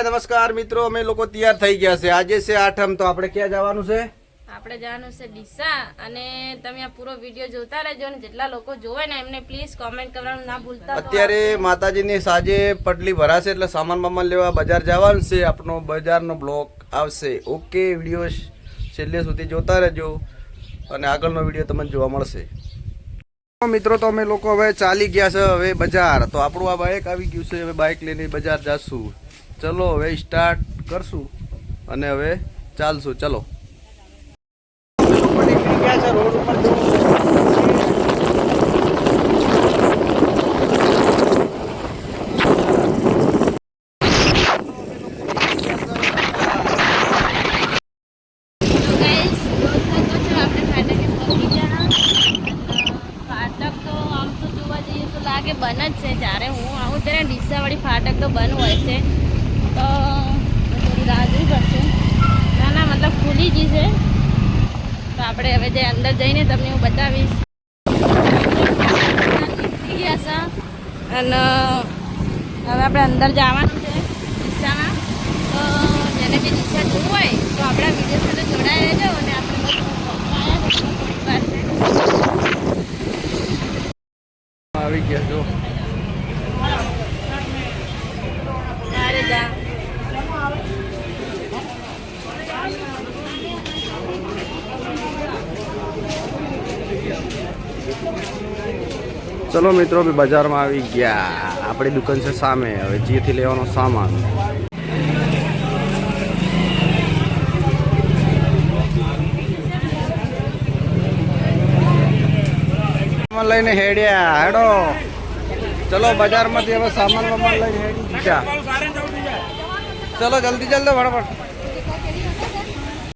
हाय नमस्कार मित्रों अमे लोग तैयार थई गया छे। आज छे आठम तो आपणे क्યાં જવાનું છે? આપણે જવાનું છે ડીસા અને તમે આ પૂરો વિડિયો જોતા રહેજો અને જેટલા લોકો જોવે ને એમને પ્લીઝ કોમેન્ટ કરવાનું ના ભૂલતા। અત્યારે માતાજીની સાજે પડલી ભરાશે એટલે સામાન મામાન લેવા બજાર જવાનું છે। આપણો બજારનો બ્લોગ આવશે। ઓકે વિડિયો છેલ્લે સુધી જોતા રહેજો અને આગળનો વિડિયો તમને જોવા મળશે। મિત્રો તો અમે લોકો હવે ચાલી ગયા છે હવે બજાર। તો આપણું આ બાઇક આવી ગયું છે। હવે બાઇક લઈને બજાર જાશું। ચલો હવે સ્ટાર્ટ કરશું અને હવે ચાલશું। ચલો નીકળી ગયા છે રોડ ઉપર बन ज है जयरे हूँ आऊँ तेरे डीसावाड़ी फाटक तो बंद हो तो थोड़ी राह जोवी पड़शे। ना ना मतलब खुली जी है तो आपणे हवे जे अंदर जईने तमने हूँ बतावीश। निकळी गया छे अने हवे आपणे अंदर जवानुं छे डीसामां। तो जेने बी डीसा जोवुं होय तो आपणा विडियो साथे जोडाई रहेजो अने आपणे આવી ગયા જો चलो मित्रों भी बाजार में આવી ગયા। આપણી દુકાન છે સામે। હવે જેથી લેવાનો સામાન લઈને હેડ્યા હેડો। चलो बाजार में सामान वामान लઈને હેડી ગયા। चलो जल्दी जल्दी फटाफट।